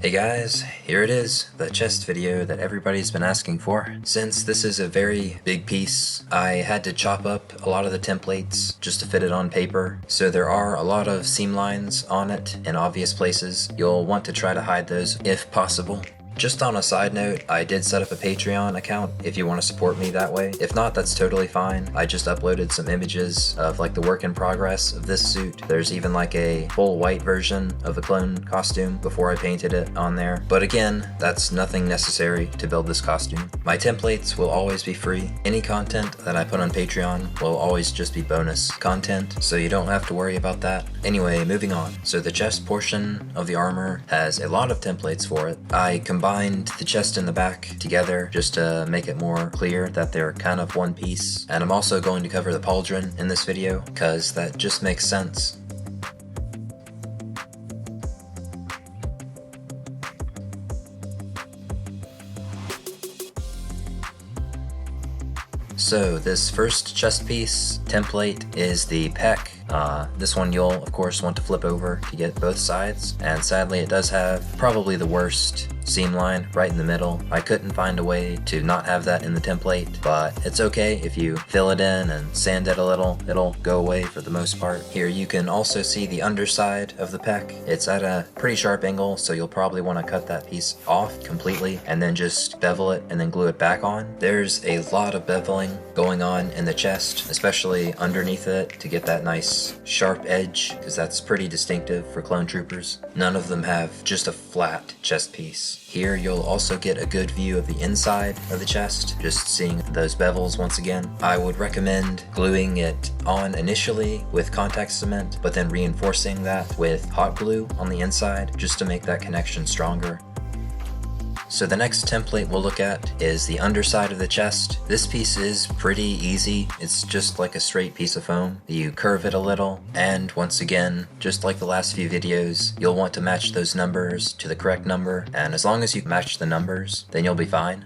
Hey guys, here it is, the chest video that everybody's been asking for. Since this is a very big piece, I had to chop up a lot of the templates just to fit it on paper, so there are a lot of seam lines on it in obvious places. You'll want to try to hide those if possible. Just on a side note, I did set up a Patreon account if you want to support me that way. If not, that's totally fine. I just uploaded some images of like the work in progress of this suit. There's even like a full white version of the clone costume before I painted it on there. But again, that's nothing necessary to build this costume. My templates will always be free. Any content that I put on Patreon will always just be bonus content, so you don't have to worry about that. Anyway, moving on. So the chest portion of the armor has a lot of templates for it. I combined the chest and the back together just to make it more clear that they're kind of one piece. And I'm also going to cover the pauldron in this video because that just makes sense. So this first chest piece template is the pec. This one you'll of course want to flip over to get both sides, and sadly it does have probably the worst seam line right in the middle. I couldn't find a way to not have that in the template, but it's okay if you fill it in and sand it a little, it'll go away for the most part. Here you can also see the underside of the pec. It's at a pretty sharp angle, so you'll probably want to cut that piece off completely and then just bevel it and then glue it back on. There's a lot of beveling going on in the chest, especially underneath it, to get that nice sharp edge, because that's pretty distinctive for clone troopers. None of them have just a flat chest piece. Here you'll also get a good view of the inside of the chest, just seeing those bevels once again. I would recommend gluing it on initially with contact cement, but then reinforcing that with hot glue on the inside just to make that connection stronger. So the next template we'll look at is the underside of the chest. This piece is pretty easy. It's just like a straight piece of foam. You curve it a little, and once again, just like the last few videos, you'll want to match those numbers to the correct number, and as long as you match the numbers, then you'll be fine.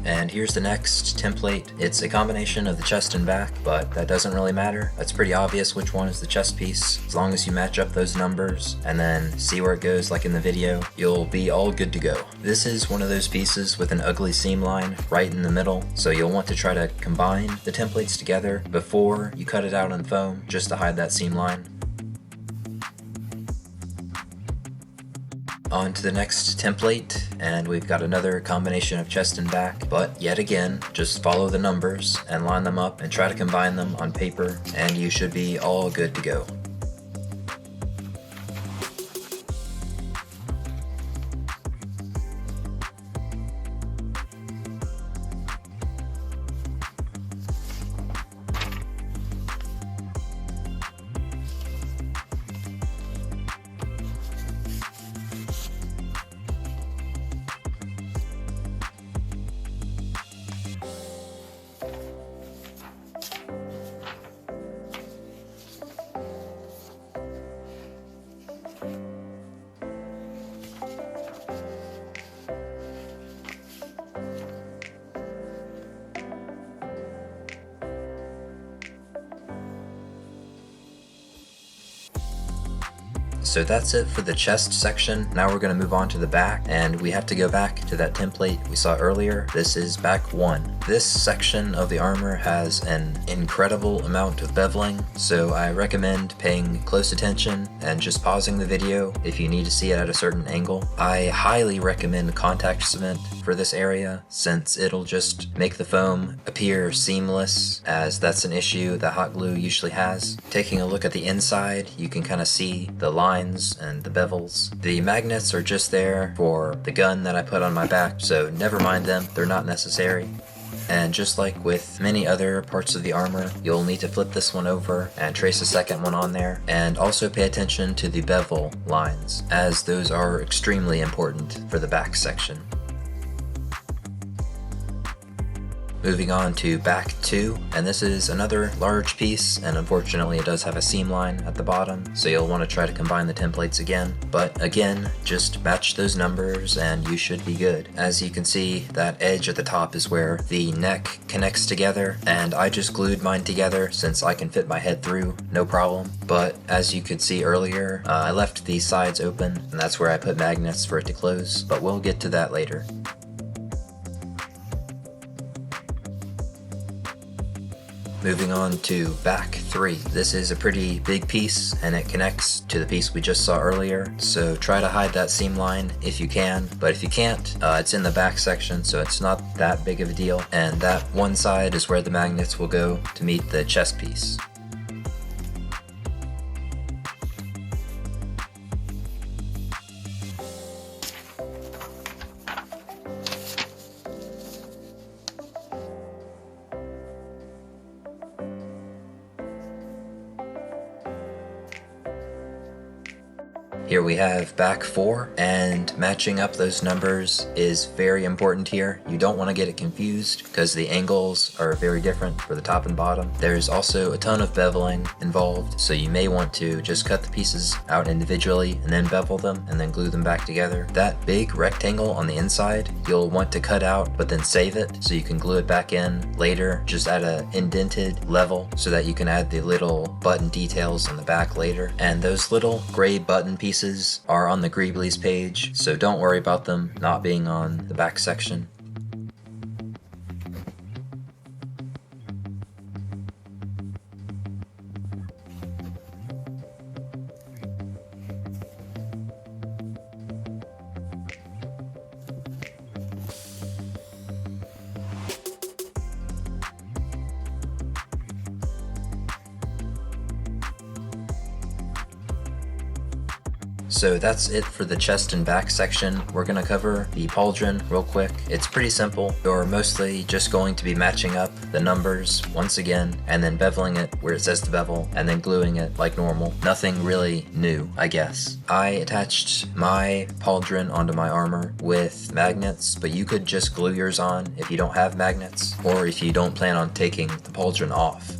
And here's the next template. It's a combination of the chest and back, but that doesn't really matter. It's pretty obvious which one is the chest piece. As long as you match up those numbers and then see where it goes like in the video, you'll be all good to go. This is one of those pieces with an ugly seam line right in the middle, so you'll want to try to combine the templates together before you cut it out on foam just to hide that seam line. On to the next template, and we've got another combination of chest and back, but yet again, just follow the numbers and line them up and try to combine them on paper, and you should be all good to go. So that's it for the chest section. Now we're going to move on to the back, and we have to go back to that template we saw earlier. This is back 1. This section of the armor has an incredible amount of beveling, so I recommend paying close attention and just pausing the video if you need to see it at a certain angle. I highly recommend contact cement for this area, since it'll just make the foam appear seamless, as that's an issue that hot glue usually has. Taking a look at the inside, you can kind of see the lines and the bevels. The magnets are just there for the gun that I put on my back, so never mind them, they're not necessary. And just like with many other parts of the armor, you'll need to flip this one over and trace a second one on there, and also pay attention to the bevel lines, as those are extremely important for the back section. Moving on to back 2, and this is another large piece, and unfortunately it does have a seam line at the bottom, so you'll want to try to combine the templates again. But again, just match those numbers and you should be good. As you can see, that edge at the top is where the neck connects together, and I just glued mine together since I can fit my head through, no problem. But as you could see earlier, I left the sides open, and that's where I put magnets for it to close, but we'll get to that later. Moving on to back 3. This is a pretty big piece and it connects to the piece we just saw earlier, so try to hide that seam line if you can, but if you can't, it's in the back section, so it's not that big of a deal, and that one side is where the magnets will go to meet the chest piece. Here we have back 4, and matching up those numbers is very important here. You don't want to get it confused because the angles are very different for the top and bottom. There's also a ton of beveling involved, so you may want to just cut the pieces out individually and then bevel them and then glue them back together. That big rectangle on the inside you'll want to cut out but then save it so you can glue it back in later, just at an indented level so that you can add the little button details on the back later. And those little gray button pieces are on the Greeblies page, so don't worry about them not being on the back section. So that's it for the chest and back section. We're going to cover the pauldron real quick. It's pretty simple. You're mostly just going to be matching up the numbers once again and then beveling it where it says to bevel and then gluing it like normal. Nothing really new, I guess. I attached my pauldron onto my armor with magnets, but you could just glue yours on if you don't have magnets or if you don't plan on taking the pauldron off.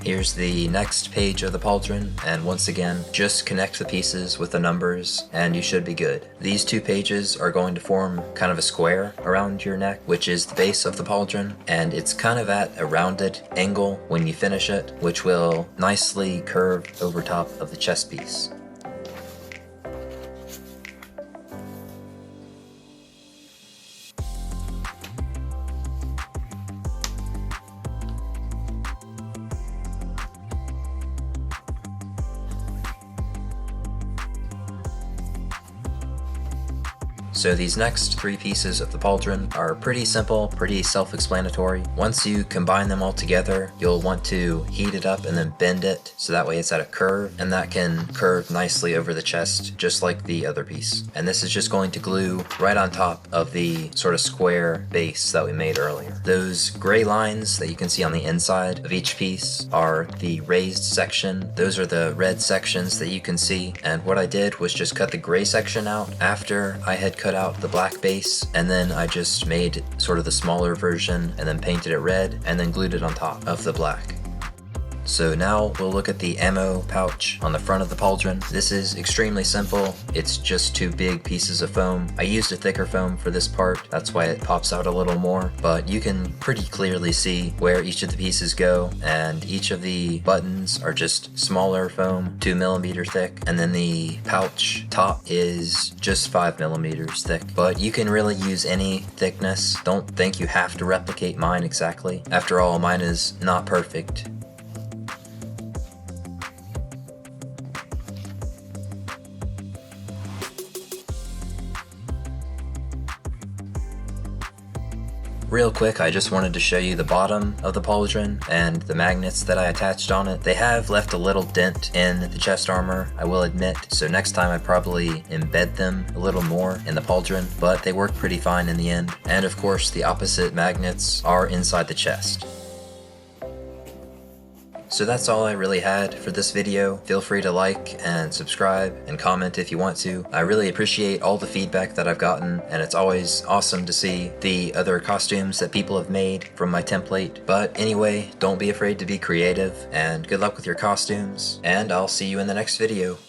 Here's the next page of the pauldron, and once again, just connect the pieces with the numbers and you should be good. These two pages are going to form kind of a square around your neck, which is the base of the pauldron, and it's kind of at a rounded angle when you finish it, which will nicely curve over top of the chest piece. So these next three pieces of the pauldron are pretty simple, pretty self-explanatory. Once you combine them all together, you'll want to heat it up and then bend it so that way it's at a curve, and that can curve nicely over the chest just like the other piece. And this is just going to glue right on top of the sort of square base that we made earlier. Those gray lines that you can see on the inside of each piece are the raised section. Those are the red sections that you can see, and what I did was just cut the gray section out after I had cut out the black base, and then I just made sort of the smaller version and then painted it red and then glued it on top of the black. So now we'll look at the ammo pouch on the front of the pauldron. This is extremely simple. It's just two big pieces of foam. I used a thicker foam for this part, that's why it pops out a little more, but you can pretty clearly see where each of the pieces go, and each of the buttons are just smaller foam, 2mm thick, and then the pouch top is just 5mm thick. But you can really use any thickness. Don't think you have to replicate mine exactly. After all, mine is not perfect. Real quick, I just wanted to show you the bottom of the pauldron and the magnets that I attached on it. They have left a little dent in the chest armor, I will admit, so next time I probably embed them a little more in the pauldron, but they work pretty fine in the end. And of course, the opposite magnets are inside the chest. So that's all I really had for this video. Feel free to like and subscribe and comment if you want to. I really appreciate all the feedback that I've gotten, and it's always awesome to see the other costumes that people have made from my template. But anyway, don't be afraid to be creative, and good luck with your costumes, and I'll see you in the next video.